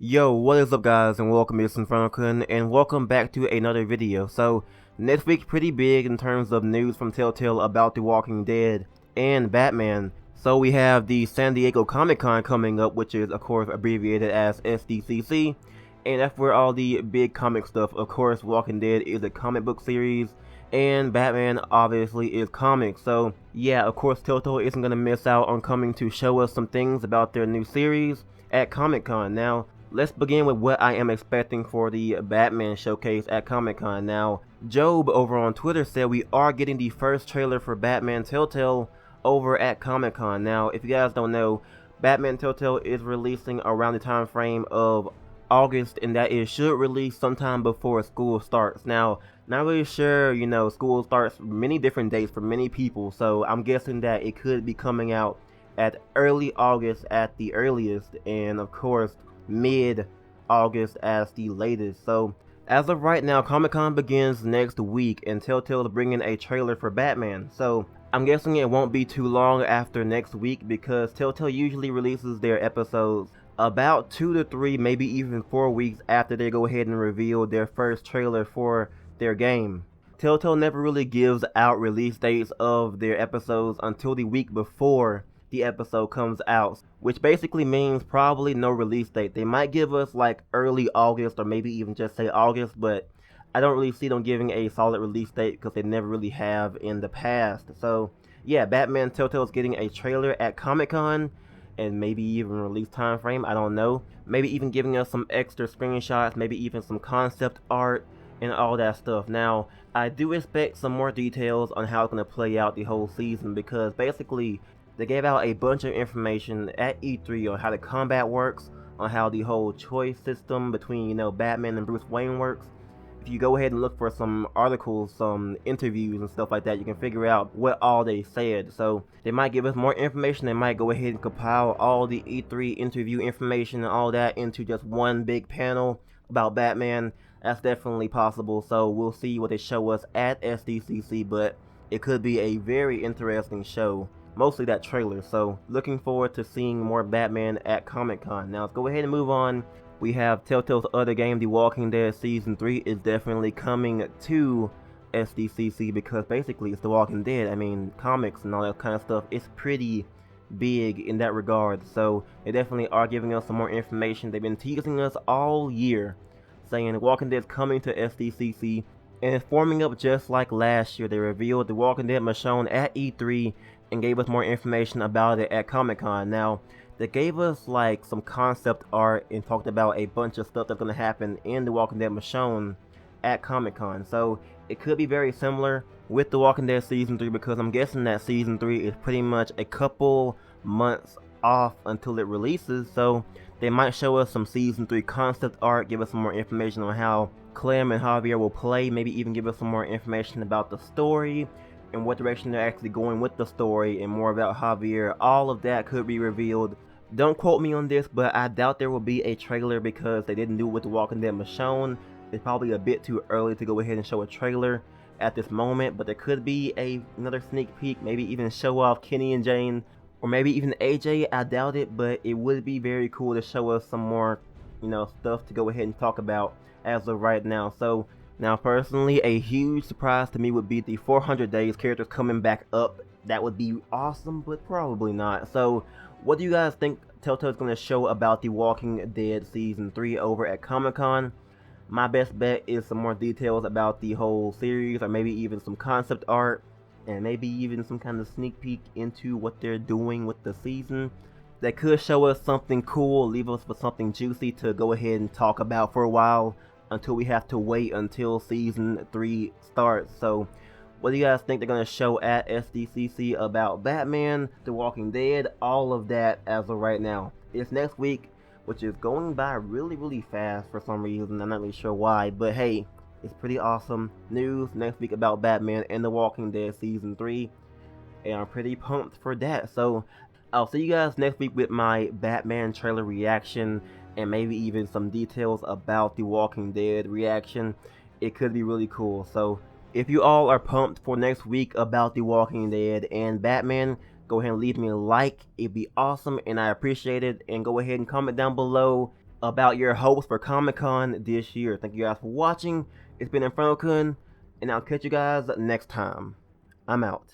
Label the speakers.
Speaker 1: Yo, what is up guys, and welcome, it's InfernoKun, and welcome back to another video. So, next week's pretty big in terms of news from Telltale about The Walking Dead and Batman. So we have the San Diego Comic-Con coming up, which is of course abbreviated as SDCC, and that's where all the big comic stuff, of course Walking Dead is a comic book series, and Batman obviously is comics. So yeah, of course Telltale isn't going to miss out on coming to show us some things about their new series at Comic-Con. Now, let's begin with what I am expecting for the Batman showcase at Comic-Con. Now, Job over on Twitter said we are getting the first trailer for Batman Telltale over at Comic-Con. Now, if you guys don't know, Batman Telltale is releasing around the time frame of August, and that it should release sometime before school starts. Now, not really sure, school starts many different dates for many people, so I'm guessing that it could be coming out at early August at the earliest, and of course mid-August as the latest. So as of right now, Comic-Con begins next week, and Telltale is bringing a trailer for Batman. So I'm guessing it won't be too long after next week, because Telltale usually releases their episodes about 2 to 3, maybe even 4 weeks after they go ahead and reveal their first trailer for their game. Telltale never really gives out release dates of their episodes until the week before the episode comes out, which basically means probably no release date. They might give us like early August, or maybe even just say August, but I don't really see them giving a solid release date because they never really have in the past. So yeah, Batman Telltale's getting a trailer at Comic-Con, and maybe even release time frame, I don't know. Maybe even giving us some extra screenshots, maybe even some concept art and all that stuff. Now, I do expect some more details on how it's going to play out the whole season, because basically they gave out a bunch of information at E3 on how the combat works, on how the whole choice system between, Batman and Bruce Wayne works. If you go ahead and look for some articles, some interviews and stuff like that, you can figure out what all they said. So they might give us more information. They might go ahead and compile all the E3 interview information and all that into just one big panel about Batman. That's definitely possible. So we'll see what they show us at SDCC, but it could be a very interesting show. Mostly that trailer. So looking forward to seeing more Batman at Comic-Con. Now let's go ahead and move on. We have Telltale's other game, The Walking Dead Season 3 is definitely coming to SDCC, because basically it's The Walking Dead. I mean, comics and all that kind of stuff, it's pretty big in that regard. So they definitely are giving us some more information. They've been teasing us all year, saying The Walking Dead is coming to SDCC, and it's forming up just like last year. They revealed The Walking Dead Michonne at E3 and gave us more information about it at Comic-Con. Now, they gave us like some concept art and talked about a bunch of stuff that's going to happen in The Walking Dead Michonne at Comic-Con. So it could be very similar with The Walking Dead Season 3, because I'm guessing that Season 3 is pretty much a couple months off until it releases. So they might show us some Season 3 concept art, give us some more information on how Clem and Javier will play, maybe even give us some more information about the story and what direction they're actually going with the story, and more about Javier. All of that could be revealed. Don't quote me on this, but I doubt there will be a trailer, because they didn't do it with The Walking Dead Michonne. It's probably a bit too early to go ahead and show a trailer at this moment, but there could be another sneak peek, maybe even show off Kenny and Jane, or maybe even AJ. I doubt it, but it would be very cool to show us some more, stuff to go ahead and talk about as of right now. So now, personally, a huge surprise to me would be the 400 Days characters coming back up. That would be awesome, but probably not. So what do you guys think Telltale's going to show about The Walking Dead Season 3 over at Comic-Con? My best bet is some more details about the whole series, or maybe even some concept art, and maybe even some kind of sneak peek into what they're doing with the season. That could show us something cool, leave us with something juicy to go ahead and talk about for a while, until we have to wait until Season 3 starts. So what do you guys think they're going to show at SDCC about Batman, The Walking Dead, all of that as of right now? It's next week, which is going by really fast for some reason. I'm not really sure why, but hey, it's pretty awesome news next week about Batman and The Walking Dead Season 3, and I'm pretty pumped for that. So I'll see you guys next week with my Batman trailer reaction, and maybe even some details about The Walking Dead reaction. It could be really cool. So if you all are pumped for next week about The Walking Dead and Batman, go ahead and leave me a like. It'd be awesome, and I appreciate it. And go ahead and comment down below about your hopes for Comic-Con this year. Thank you guys for watching. It's been InfernoKun, and I'll catch you guys next time. I'm out.